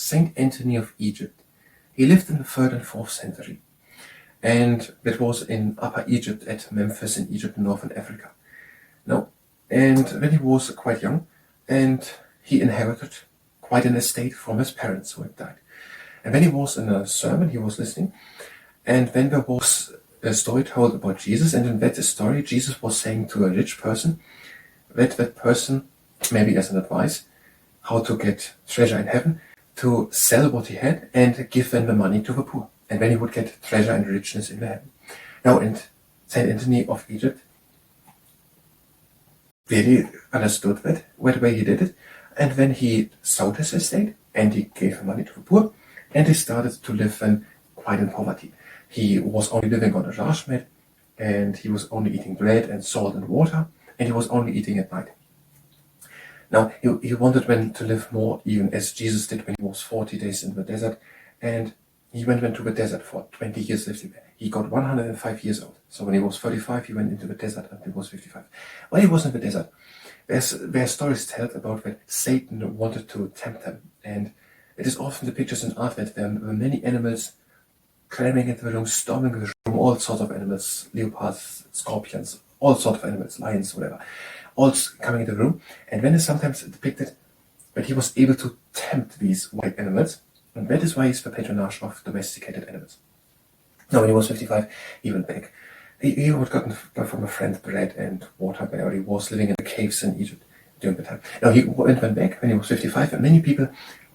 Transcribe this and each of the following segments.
Saint Antony of Egypt. He lived in the 3rd and 4th century, and it was in Upper Egypt at Memphis in Egypt, northern Africa. Now, and when he was quite young, and he inherited quite an estate from his parents who had died. And when he was in a sermon, he was listening, and then there was a story told about Jesus, and in that story, Jesus was saying to a rich person that person, maybe as an advice, how to get treasure in heaven, to sell what he had and give them the money to the poor. And then he would get treasure and richness in the heaven. Now, and Saint Antony of Egypt really understood that, the way he did it, and then he sold his estate and he gave the money to the poor, and he started to live then quite in poverty. He was only living on a rush mat, and he was only eating bread and salt and water, and he was only eating at night. Now, he wanted then to live more, even as Jesus did when he was 40 days in the desert, and he went to the desert for 20 years living there. He got 105 years old. So when he was 35, he went into the desert until he was 55. While he was in the desert, there are stories told about that Satan wanted to tempt him, and it is often the pictures in art that there were many animals climbing into the room, storming the room, all sorts of animals, leopards, scorpions, all sorts of animals, lions, whatever, all coming into the room. And then it's sometimes depicted that he was able to tempt these wild animals, and that is why he's the patronage of domesticated animals. Now, when he was 55, he went back. He would gotten from a friend bread and water where he was living in the caves in Egypt during the time. Now, he went back when he was 55, and many people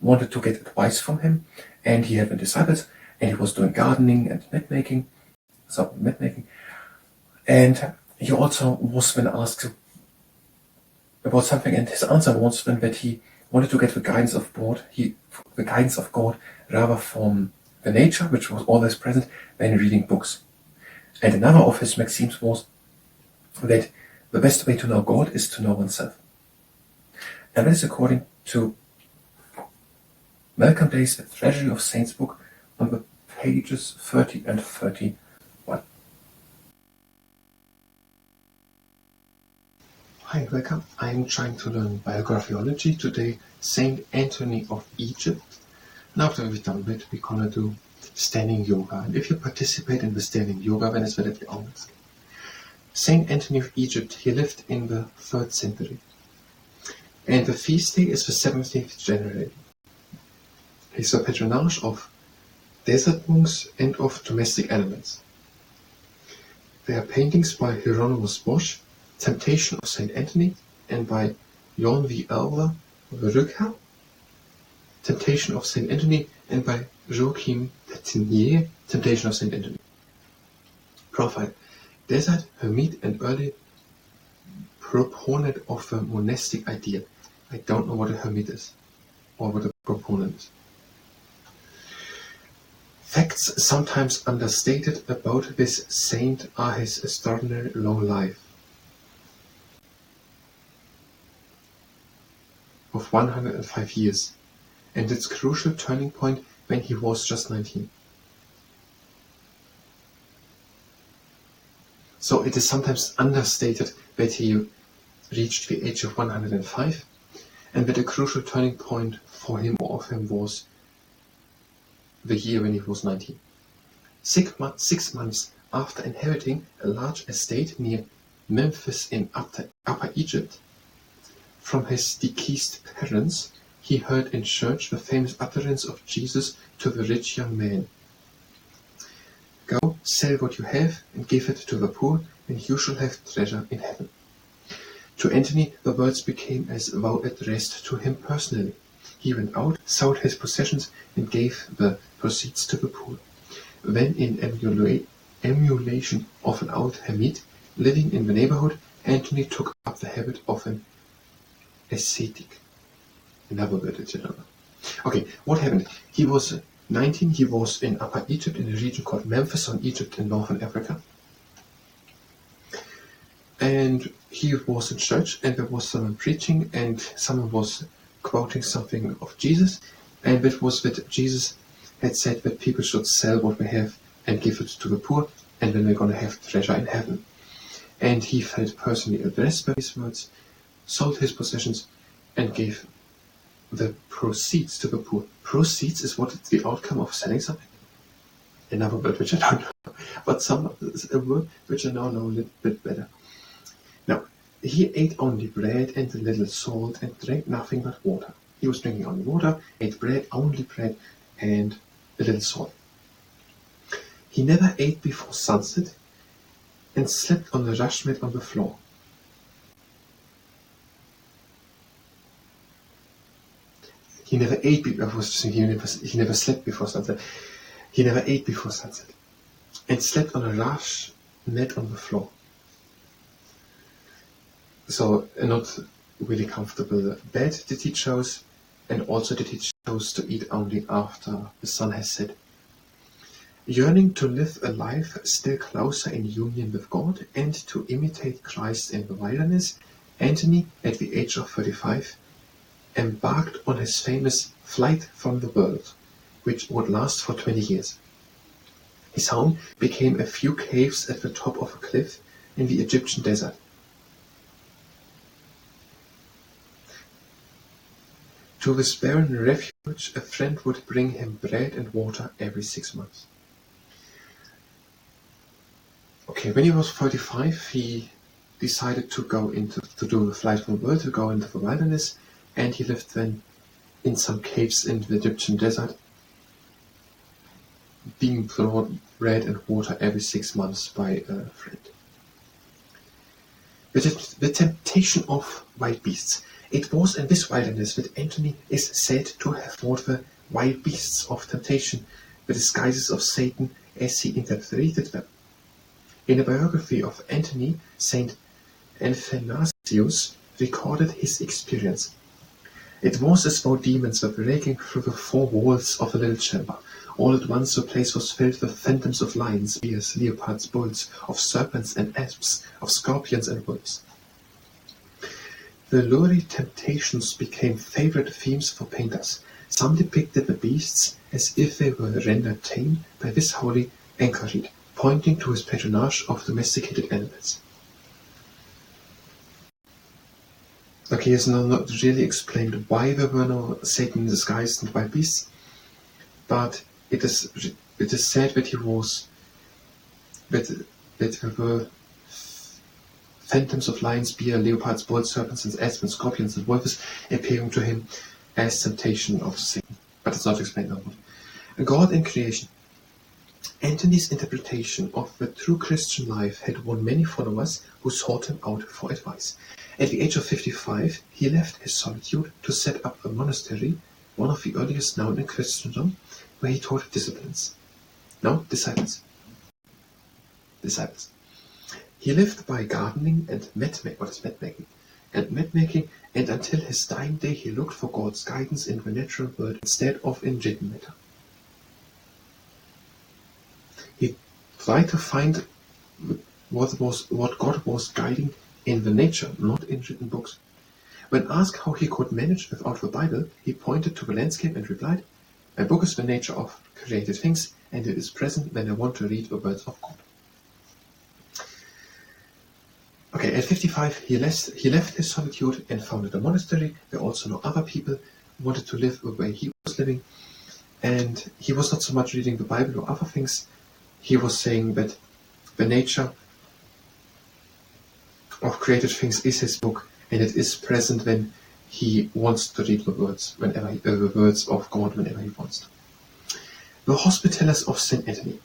wanted to get advice from him, and he had been disciples, and he was doing gardening and mat making, and he also was when asked about something, and his answer was then that he wanted to get the guidance of God, rather from the nature, which was always present, than reading books. And another of his maxims was that the best way to know God is to know oneself. And that is according to Malcolm Day's The Treasury of Saints book on the pages 30 and 31. Hi, welcome. I am trying to learn Biographyology. Today, Saint Antony of Egypt. And after we've done that, we're gonna do standing yoga. And if you participate in the standing yoga, then it's relatively honest. Saint Antony of Egypt, he lived in the 3rd century. And the feast day is the 17th January. He's a patronage of desert monks and of domestic animals. There are paintings by Hieronymus Bosch, Temptation of Saint Antony, and by Jan V. Elver Rücker, Temptation of Saint Antony, and by Joachim Pétinier, Temptation of Saint Antony. Profile: desert, hermit, and early proponent of the monastic ideal. I don't know what a hermit is, or what a proponent is. Facts sometimes understated about this saint are his extraordinary long life of 105 years, and its crucial turning point when he was just 19. So it is sometimes understated that he reached the age of 105, and that a crucial turning point for him or of him was the year when he was 19. 6 months after inheriting a large estate near Memphis in Upper Egypt from his deceased parents, he heard in church the famous utterance of Jesus to the rich young man: "Go, sell what you have and give it to the poor, and you shall have treasure in heaven." To Antony, the words became as though addressed to him personally. He went out, sold his possessions, and gave the proceeds to the poor. Then, in emulation of an old hermit living in the neighborhood, Antony took up the habit of an ascetic. Another word, it's another. Okay, what happened? He was 19, he was in Upper Egypt, in a region called Memphis on Egypt in northern Africa. And he was in church, and there was someone preaching, and someone was quoting something of Jesus, and that was that Jesus had said that people should sell what they have and give it to the poor, and then they're going to have treasure in heaven. And he felt personally addressed by these words, sold his possessions, and gave the proceeds to the poor. Proceeds is what the outcome of selling something. Another word which I don't know, but a word which I now know a little bit better. Now, he ate only bread and a little salt and drank nothing but water. He was drinking only water, ate bread, only bread, and a little salt. He never ate before sunset and slept on the rush mat on the floor. He never ate he never slept before sunset. He never ate before sunset and slept on a rush mat on the floor. So a not really comfortable bed that he chose, and also that he chose to eat only after the sun has set. Yearning to live a life still closer in union with God and to imitate Christ in the wilderness, Antony, at the age of 35, embarked on his famous flight from the world, which would last for 20 years. His home became a few caves at the top of a cliff in the Egyptian desert. To this barren refuge, a friend would bring him bread and water every 6 months. Okay, when he was 45, he decided to do the flight from the world, to go into the wilderness, and he lived then in some caves in the Egyptian desert, being brought bread and water every 6 months by a friend. The temptation of wild beasts. It was in this wilderness that Antony is said to have fought the wild beasts of temptation, the disguises of Satan, as he interpreted them. In a biography of Antony, Saint Athanasius recorded his experience. It was as though demons were breaking through the four walls of a little chamber. All at once the place was filled with phantoms of lions, bears, leopards, bulls, of serpents and asps, of scorpions and wolves. The lurid temptations became favorite themes for painters. Some depicted the beasts as if they were rendered tame by this holy anchoret, pointing to his patronage of domesticated animals. Okay, it's not really explained why there were no Satan disguised and wild beasts, but it is said that there were phantoms of lions, bear, leopards, bulls, serpents, and asps, scorpions, and wolves appearing to him as temptation of Satan. But it's not explained now. God and creation. Antony's interpretation of the true Christian life had won many followers who sought him out for advice. At the age of 55, he left his solitude to set up a monastery, one of the earliest known in Christendom, where he taught disciplines. No, disciples. He lived by gardening and mat-making, and until his dying day he looked for God's guidance in the natural world instead of in written matter. He tried to find what God was guiding in the nature, not in written books. When asked how he could manage without the Bible, he pointed to the landscape and replied, "My book is the nature of created things, and it is present when I want to read the words of God." Okay, at 55, he left his solitude and founded a monastery where also no other people wanted to live the way he was living. And he was not so much reading the Bible or other things. He was saying that the nature of created things is his book, and it is present when he wants to read the words, the words of God, whenever he wants to. The Hospitallers of St. Antony.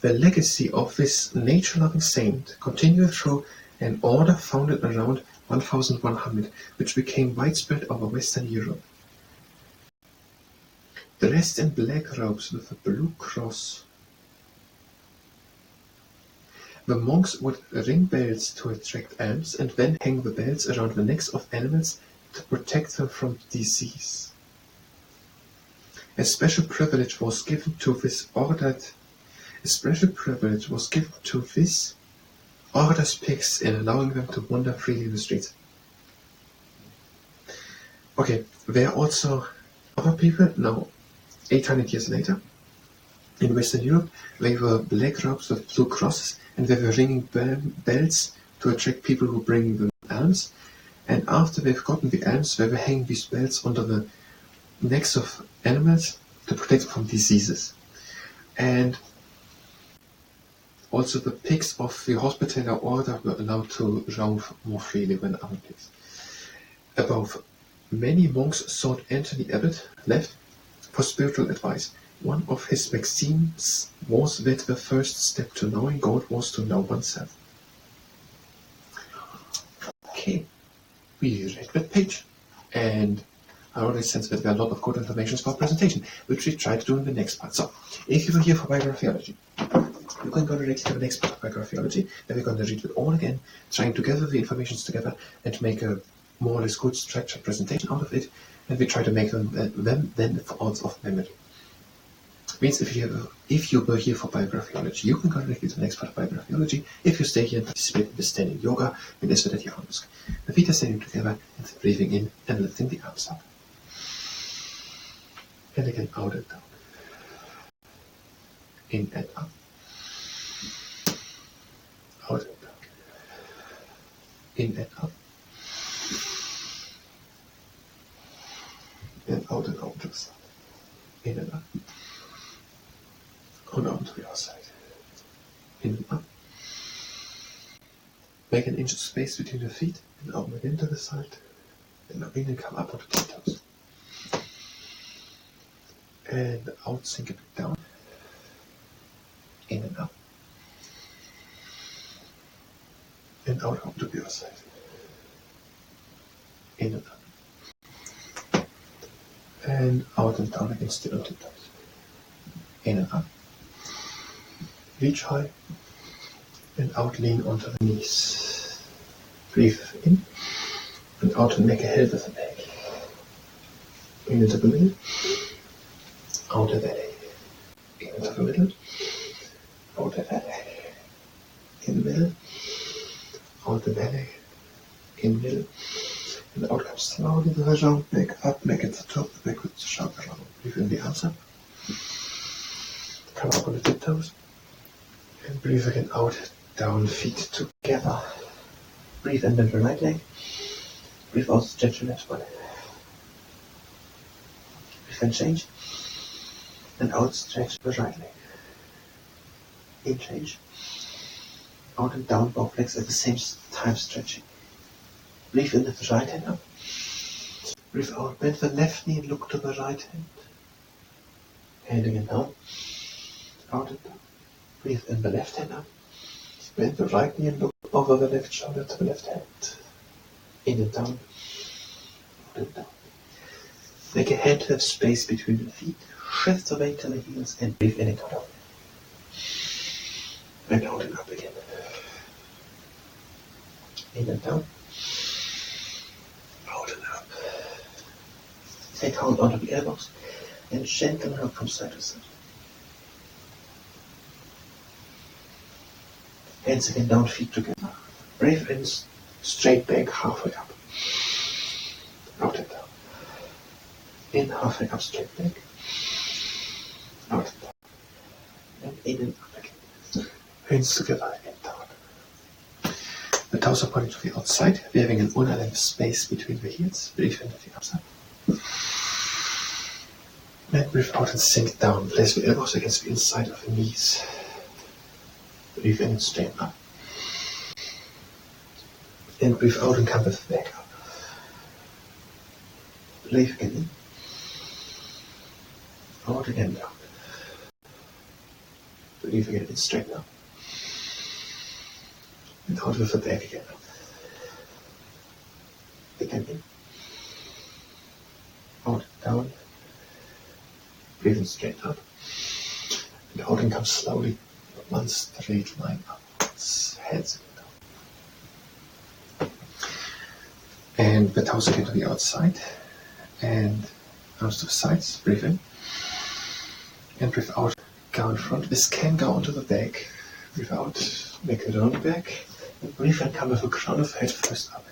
The legacy of this nature-loving saint continued through an order founded around 1100, which became widespread over Western Europe. Dressed in black robes with a blue cross, the monks would ring bells to attract alms and then hang the bells around the necks of animals to protect them from disease. A special privilege was given to this order's pigs in allowing them to wander freely in the streets. Okay, there are also other people, now 800 years later, in Western Europe, they were black robes with blue crosses, and they were ringing bells to attract people who bring the alms. And after we've gotten the elms, we will hang these bells under the necks of animals to protect them from diseases. And also the pigs of the Hospitaller Order were allowed to roam more freely than other pigs. Above, many monks sought Antony Abbot left for spiritual advice. One of his maxims was that the first step to knowing God was to know oneself. Okay, we read that page, and I already sense that there are a lot of good information for our presentation, which we try to do in the next part. So, if you were here for Biographyology, we're going to go directly to the next part of Biographyology, and we're going to read it all again, trying to gather the information together and make a more or less good structured presentation out of it, and we try to make them then out of memory. Means if you were here for Biographyology, you can go directly to the next part of Biographyology. If you stay here and participate in the standing yoga, then that's what you ask. The feet are standing together and breathing in and lifting the arms up. And again, out and down. In and up. Out and down. In and up. And out and out to the side. In and up. Und out to the other side. In and up. Make an inch of space between your feet and out again to the side. And now in and come up onto the toes. And out, sink a bit down. In and up. And out to the other side. In and up. And out and down again, still on the toes. In and up. Reach high. And out, lean onto the knees. Breathe in. And out and make a hell with the back. In into the middle. Out the belly. In into the middle. Out the belly. In the middle. Out the belly. In the middle. And out comes slowly the round back up, make it the top, back with the shoulder round. Breathe in the arms up. Come up on the tiptoes. And breathe again out, down, feet together. Breathe in, bend the right leg. Breathe out, stretch your left body. Breathe and change. And out, stretch the right leg. In, change. Out and down, both legs at the same time stretching. Breathe in, lift the right hand up. Breathe out, bend the left knee and look to the right hand. Hand again down. Out and down. Breathe in the left hand up. Bend the right knee and look over the left shoulder to the left hand. In and down. Out and down. Make a hand to have space between the feet. Shift the weight to the heels and breathe in and out. And out and up again. In and down. Out and up. Take hold onto the elbows and gently help from side to side. Hands again down, feet together. Breathe in, straight back, halfway up. Out and down. In, halfway up, straight back. Out and down. And in and up again. Hands together and down. The toes are pointing to the outside. We're having an unaligned space between the heels. Breathe in, lift the arms up. And breathe out and sink down. Place the elbows against the inside of the knees. Breathe in and straighten up. And breathe out and come with the back up. Breathe again in. Out again down. Breathe again in, straighten up. And out with the back again up. Again in. Out and down. Breathe in, straight up. And out and come slowly. One straight line upwards, heads down. And the toes again to the outside. And arms to the sides. Breathe in. And breathe out. Go in front. This can go onto the back. Breathe out. Make a round back. And breathe and come with the crown of the head first up.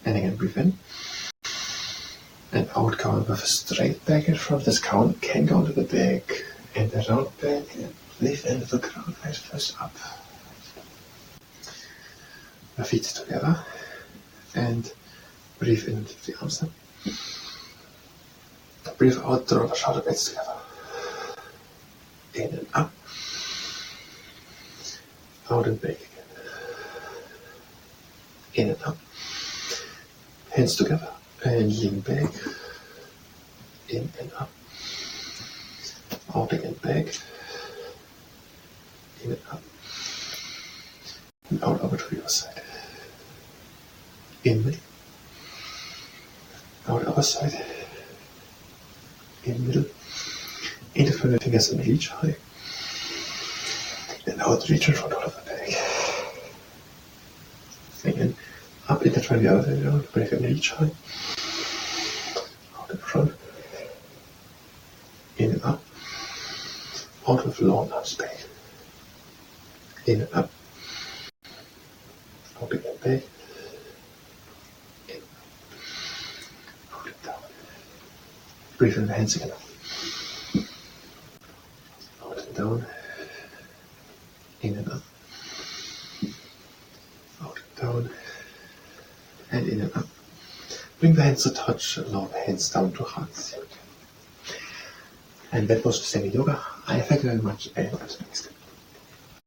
And again, breathe in. And out, go with a straight back in front. This crown can go onto the back. And a round back. And breathe in the crown of the head first up. The feet together. and breathe in, lift the arms up. Breathe out, draw the shoulder blades together. In and up. Out and back again. In and up. Hands together and lean back. In and up. Out again, back. In and up. And out over to your side. In middle. Out other side. In middle. Intertwine the fingers and reach high. And out, reach in front of the back. Again, up, intertwine the other side down, break and reach high. Out in front. In and up. Out with long arms back. In and up. Out again back. In. Out and down. Breathe in the hands again. Out and down. In and up. Out and down. And in and up. Bring the hands to touch, allow the hands down to hearts. And that was the semi yoga. I thank you very much and until next time.